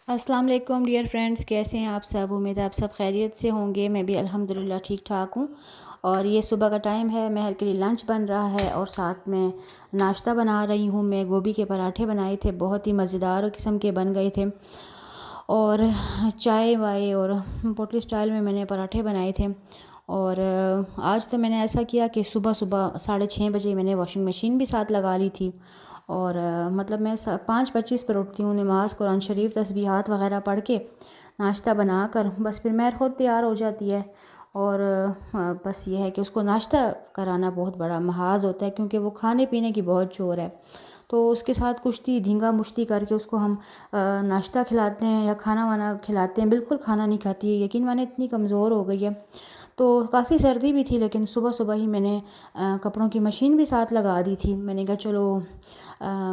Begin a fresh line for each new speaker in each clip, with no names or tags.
अस्सलाम वालेकुम dear friends, कैसे हैं आप सब। उम्मीद है आप सब खैरियत से होंगे। मैं भी अल्हम्दुलिल्लाह ठीक ठाक हूँ। और ये सुबह का टाइम है, महर के लिए लंच बन रहा है और साथ में नाश्ता बना रही हूँ। मैं गोभी के पराठे बनाए थे, बहुत ही मज़ेदार किस्म के बन गए थे। और चाय वाय और पोटली स्टाइल में मैंने पराठे बनाए थे। और आज तो मैंने ऐसा किया कि सुबह सुबह 6:30 बजे मैंने वॉशिंग मशीन भी साथ लगा ली थी। और मतलब मैं 5:25 पर उठती हूँ, नमाज़ कुरान शरीफ तस्बीहात वगैरह पढ़ के नाश्ता बनाकर बस फिर मैं खुद तैयार हो जाती है। और बस ये है कि उसको नाश्ता कराना बहुत बड़ा महाज होता है, क्योंकि वो खाने पीने की बहुत शौर है। तो उसके साथ कुश्ती धींगा मुश्ती करके उसको हम नाश्ता खिलाते हैं या खाना वाना खिलाते हैं। बिल्कुल खाना नहीं खाती है, यकीन माने इतनी कमज़ोर हो गई है। तो काफ़ी सर्दी भी थी, लेकिन सुबह सुबह ही मैंने कपड़ों की मशीन भी साथ लगा दी थी। मैंने कहा चलो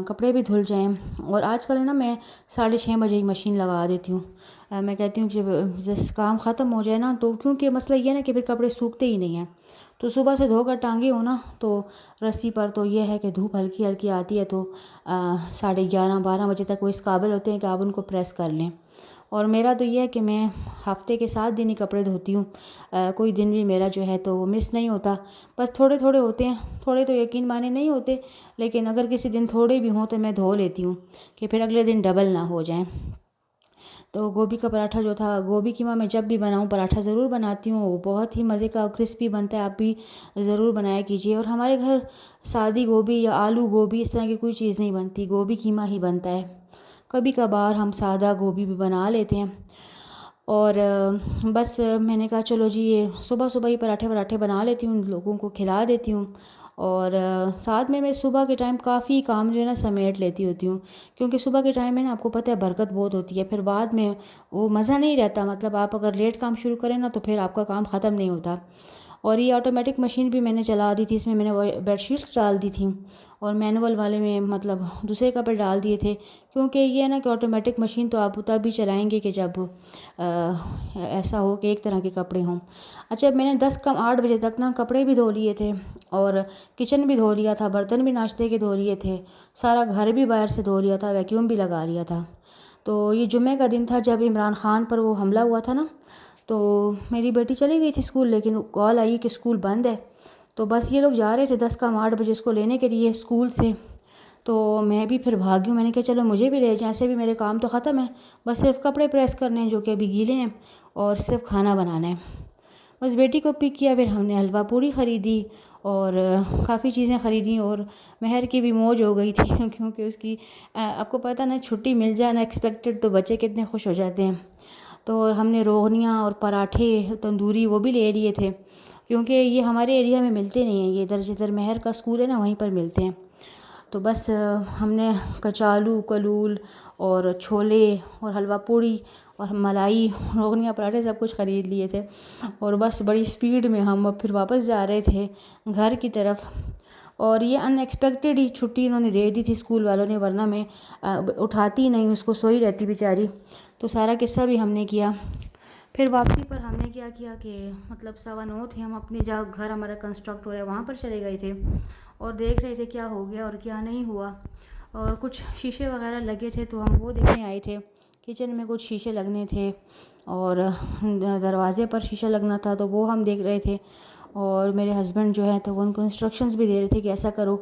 कपड़े भी धुल जाएं। और आजकल ना मैं 6:30 बजे ही मशीन लगा देती हूँ। मैं कहती हूँ कि जिस काम ख़त्म हो जाए ना, तो क्योंकि मसला ये है ना कि फिर कपड़े सूखते ही नहीं हैं। तो सुबह से धोकर टांगे हो ना तो रस्सी पर, तो ये है कि धूप हल्की हल्की आती है, तो 11:30 12 बजे तक वो इस काबिल होते हैं कि आप उनको प्रेस कर लें। और मेरा तो ये है कि मैं हफ़्ते के 7 दिन ही कपड़े धोती हूँ। कोई दिन भी मेरा जो है तो वो मिस नहीं होता। बस थोड़े थोड़े होते हैं, थोड़े तो यकीन माने नहीं होते, लेकिन अगर किसी दिन थोड़े भी हों तो मैं धो लेती हूँ कि फिर अगले दिन डबल ना हो जाएं। तो गोभी का पराठा जो था, गोभी कीमा मैं जब भी बनाऊँ पराठा ज़रूर बनाती हूँ। वो बहुत ही मज़े का क्रिस्पी बनता है, आप भी ज़रूर बनाया कीजिए। और हमारे घर सादी गोभी या आलू गोभी इस तरह की कोई चीज़ नहीं बनती, गोभी कीमा ही बनता है। कभी कभार हम सादा गोभी भी बना लेते हैं। और बस मैंने कहा चलो जी ये सुबह सुबह ही पराठे वराठे बना लेती हूँ, लोगों को खिला देती हूँ। और साथ में मैं सुबह के टाइम काफ़ी काम जो है ना समेट लेती होती हूँ, क्योंकि सुबह के टाइम में ना आपको पता है बरकत बहुत होती है। फिर बाद में वो मज़ा नहीं रहता, मतलब आप अगर लेट काम शुरू करें ना तो फिर आपका काम ख़त्म नहीं होता। और ये ऑटोमेटिक मशीन भी मैंने चला दी थी, इसमें मैंने वो बेडशीट्स डाल दी थी। और मैनुअल वाले में मतलब दूसरे कपड़े डाल दिए थे, क्योंकि ये है ना कि ऑटोमेटिक मशीन तो आप तब भी चलाएंगे कि जब ऐसा हो कि एक तरह के कपड़े हों। अच्छा, मैंने 10 कम 8 बजे तक ना कपड़े भी धो लिए थे, और किचन भी धो लिया था, बर्तन भी नाश्ते के धो लिए थे, सारा घर भी बाहर से धो लिया था, वैक्यूम भी लगा लिया था। तो ये जुम्मे का दिन था जब इमरान ख़ान पर वो हमला हुआ था ना, तो मेरी बेटी चली गई थी स्कूल, लेकिन कॉल आई कि स्कूल बंद है। तो बस ये लोग जा रहे थे 10 कम 8 बजे उसको लेने के लिए स्कूल से। तो मैं भी फिर भागी हूँ, मैंने कहा चलो मुझे भी ले जाएं, ऐसे भी मेरे काम तो ख़त्म है, बस सिर्फ कपड़े प्रेस करने हैं जो कि अभी गीले हैं, और सिर्फ खाना बनाना है। बस बेटी को पिक किया, फिर हमने हलवा पूड़ी ख़रीदी और काफ़ी चीज़ें ख़रीदी। और महर की भी मौज हो गई थी क्योंकि उसकी आपको पता ना, छुट्टी मिल जाए ना एक्सपेक्टेड, तो बच्चे कितने खुश हो जाते हैं। तो हमने रोगनियाँ और पराठे तंदूरी वो भी ले लिए थे, क्योंकि ये हमारे एरिया में मिलते नहीं हैं, ये इधर जिधर महर का स्कूल है ना वहीं पर मिलते हैं। तो बस हमने कचालू कलूल और छोले और हलवा पूड़ी और मलाई रोगनियाँ पराठे सब कुछ ख़रीद लिए थे। और बस बड़ी स्पीड में हम अब फिर वापस जा रहे थे घर की तरफ। और ये अनएक्सपेक्टेड ही छुट्टी इन्होंने दे दी थी स्कूल वालों ने, वरना मैं उठाती ही नहीं उसको, सोई रहती बेचारी। तो सारा किस्सा भी हमने किया। फिर वापसी पर हमने क्या किया कि मतलब 9:15 थे, हम अपने जहाँ घर हमारा कंस्ट्रक्ट हो रहा है वहाँ पर चले गए थे और देख रहे थे क्या हो गया और क्या नहीं हुआ। और कुछ शीशे वगैरह लगे थे तो हम वो देखने आए थे। किचन में कुछ शीशे लगने थे और दरवाज़े पर शीशा लगना था, तो वो हम देख रहे थे। और मेरे हस्बैंड जो है तो वो उनको इंस्ट्रक्शंस भी दे रहे थे कि ऐसा करो।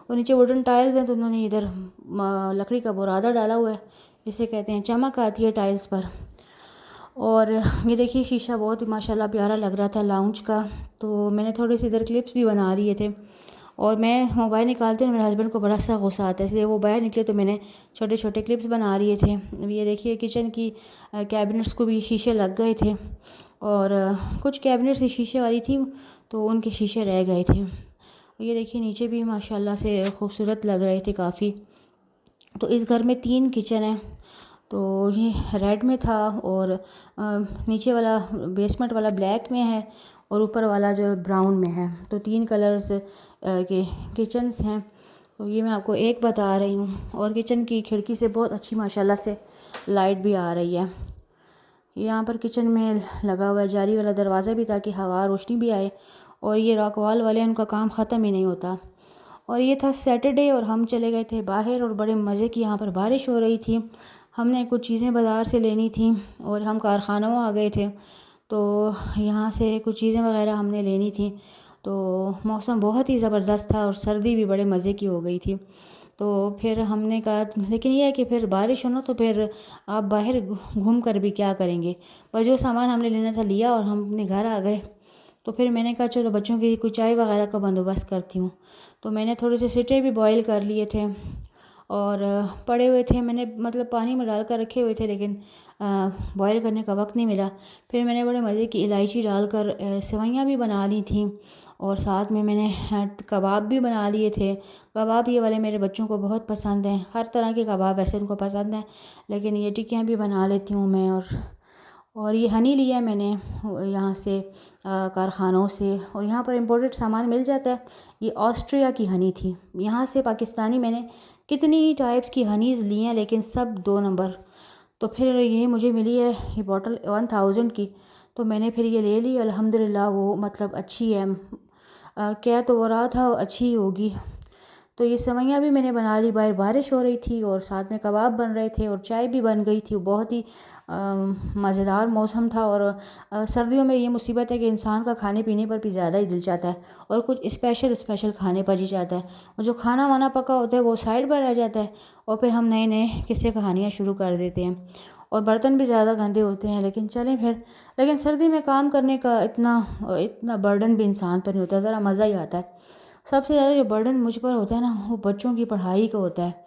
और नीचे वुडन टाइल्स हैं तो उन्होंने इधर लकड़ी का बुरादा डाला हुआ है, इसे कहते हैं चमक आती है टाइल्स पर। और ये देखिए शीशा बहुत ही माशाल्लाह प्यारा लग रहा था लाउंज का। तो मैंने थोड़े से इधर क्लिप्स भी बना लिए थे। और मैं मोबाइल निकालते हैं, मेरे हस्बैंड को बड़ा सा गुस्सा आता है, इसलिए वो बाहर निकले तो मैंने छोटे छोटे क्लिप्स बना लिए थे। अब ये देखिए किचन की कैबिनेट्स को भी शीशे लग गए थे, और कुछ कैबिनेट्स ही शीशे वाली थी तो उनके शीशे रह गए थे। ये देखिए नीचे भी माशाल्लाह से खूबसूरत लग रहे थे काफ़ी। तो इस घर में 3 किचन हैं। तो ये रेड में था, और नीचे वाला बेसमेंट वाला ब्लैक में है, और ऊपर वाला जो ब्राउन में है। तो 3 कलर्स के किचन्स हैं। तो ये मैं आपको एक बता रही हूँ। और किचन की खिड़की से बहुत अच्छी माशाल्लाह से लाइट भी आ रही है। यहाँ पर किचन में लगा हुआ है जाली वाला दरवाज़ा भी, ताकि हवा रोशनी भी आए। और ये रॉक वॉल वाले उनका काम ख़त्म ही नहीं होता। और ये था सैटरडे और हम चले गए थे बाहर, और बड़े मज़े की यहाँ पर बारिश हो रही थी। हमने कुछ चीज़ें बाज़ार से लेनी थी और हम कारखानों आ गए थे, तो यहाँ से कुछ चीज़ें वगैरह हमने लेनी थी। तो मौसम बहुत ही ज़बरदस्त था और सर्दी भी बड़े मज़े की हो गई थी। तो फिर हमने कहा, लेकिन ये है कि फिर बारिश हो ना तो फिर आप बाहर घूम कर भी क्या करेंगे। पर जो सामान हमने लेना था लिया और हम अपने घर आ गए। तो फिर मैंने कहा चलो बच्चों की कुछ चाय वगैरह का बंदोबस्त करती हूँ। तो मैंने थोड़े से सिटे भी बॉईल कर लिए थे और पड़े हुए थे, मैंने मतलब पानी में डाल कर रखे हुए थे, लेकिन बॉईल करने का वक्त नहीं मिला। फिर मैंने बड़े मज़े की इलायची डालकर सेवइयाँ भी बना ली थी और साथ में मैंने कबाब भी बना लिए थे। कबाब ये वाले मेरे बच्चों को बहुत पसंद हैं, हर तरह के कबाब वैसे उनको पसंद हैं, लेकिन ये टिक्कियाँ भी बना लेती हूँ मैं। और ये हनी लिया मैंने यहाँ से कारखानों से, और यहाँ पर इम्पोर्टेड सामान मिल जाता है। ये ऑस्ट्रिया की हनी थी, यहाँ से पाकिस्तानी मैंने कितनी टाइप्स की हनीज़ ली हैं लेकिन सब 2 नंबर। तो फिर ये मुझे मिली है ये बॉटल 1000 की, तो मैंने फिर ये ले ली। अल्हम्दुलिल्लाह वो मतलब अच्छी है, कह तो वो रहा था अच्छी ही होगी। तो ये सेवइयाँ भी मैंने बना ली, बाहर बारिश हो रही थी और साथ में कबाब बन रहे थे और चाय भी बन गई थी। बहुत ही मज़ेदार मौसम था। और सर्दियों में ये मुसीबत है कि इंसान का खाने पीने पर भी ज़्यादा ही दिल चाहता है और कुछ स्पेशल स्पेशल खाने पर ही चाहता है, और जो खाना वाना पका होता है वो साइड पर रह जाता है और फिर हम नए नए किस्से कहानियाँ शुरू कर देते हैं और बर्तन भी ज़्यादा गंदे होते हैं। लेकिन चलें फिर, लेकिन सर्दी में काम करने का इतना इतना बर्डन भी इंसान पर नहीं होता, ज़रा मज़ा ही आता है। सबसे ज़्यादा जो बर्डन मुझ पर होता है ना वो बच्चों की पढ़ाई का होता है,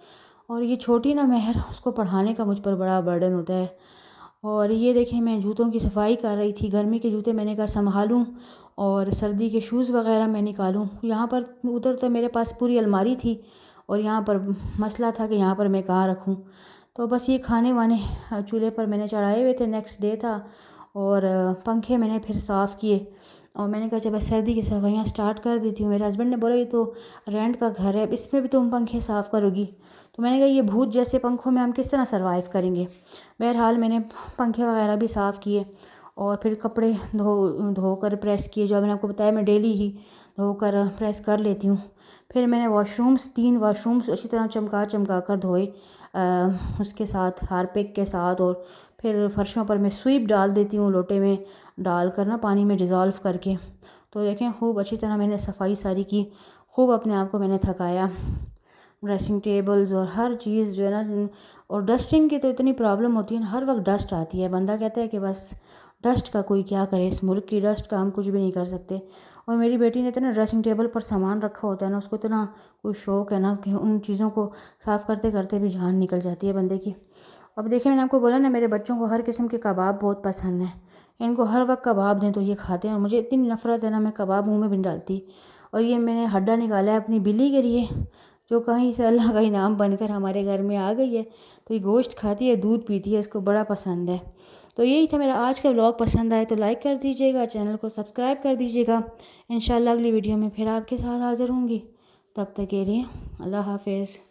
और ये छोटी ना महर, उसको पढ़ाने का मुझ पर बड़ा बर्डन होता है। और ये देखें मैं जूतों की सफाई कर रही थी, गर्मी के जूते मैंने कहा संभालूं और सर्दी के शूज़ वगैरह मैं निकालूं। यहाँ पर उधर तो मेरे पास पूरी अलमारी थी और यहाँ पर मसला था कि यहाँ पर मैं कहाँ रखूँ। तो बस ये खाने वाने चूल्हे पर मैंने चढ़ाए हुए थे, नेक्स्ट डे था। और पंखे मैंने फिर साफ़ किए और मैंने कहा जब सर्दी की सफाइयाँ स्टार्ट कर देती हूँ। मेरे हस्बैंड ने बोला ये तो रेंट का घर है, इसमें भी तुम पंखे साफ़ करोगी। तो मैंने कहा ये भूत जैसे पंखों में हम किस तरह सर्वाइव करेंगे। बहरहाल मैंने पंखे वगैरह भी साफ़ किए और फिर कपड़े धोकर प्रेस किए, जो मैंने आपको बताया मैं डेली ही धोकर प्रेस कर लेती हूँ। फिर मैंने वॉशरूम्स 3 वॉशरूम्स अच्छी तरह चमका कर धोए, उसके साथ हारपिक के साथ। और फिर फर्शों पर मैं स्वीप डाल देती हूँ लोटे में डाल कर ना, पानी में डिज़ोल्व करके। तो देखें खूब अच्छी तरह मैंने सफाई सारी की, खूब अपने आप को मैंने थकाया। ड्रेसिंग टेबल्स और हर चीज़ जो है ना, और डस्टिंग की तो इतनी प्रॉब्लम होती है ना, हर वक्त डस्ट आती है। बंदा कहता है कि बस डस्ट का कोई क्या करे, इस मुल्क की डस्ट का हम कुछ भी नहीं कर सकते। और मेरी बेटी ने इतना ड्रेसिंग टेबल पर सामान रखा होता है ना, उसको इतना कोई शौक़ है ना कि उन चीज़ों को साफ़ करते करते भी जान निकल जाती है बंदे की। अब देखिए मैंने आपको बोला ना मेरे बच्चों को हर किस्म के कबाब बहुत पसंद हैं, इनको हर वक्त कबाब दें तो ये खाते हैं, और मुझे इतनी नफ़रत है ना, मैं कबाब मुँह में भी नहीं डालती। और ये मैंने हड्डा निकाला है अपनी बिल्ली के लिए, जो कहीं से अल्लाह का इनाम बनकर हमारे घर में आ गई है। तो ये गोश्त खाती है, दूध पीती है, इसको बड़ा पसंद है। तो यही था मेरा आज का व्लॉग। पसंद आए तो लाइक कर दीजिएगा, चैनल को सब्सक्राइब कर दीजिएगा। इंशाल्लाह अगली वीडियो में फिर आपके साथ हाज़िर होंगी। तब तक के लिए अल्लाह हाफ़िज़।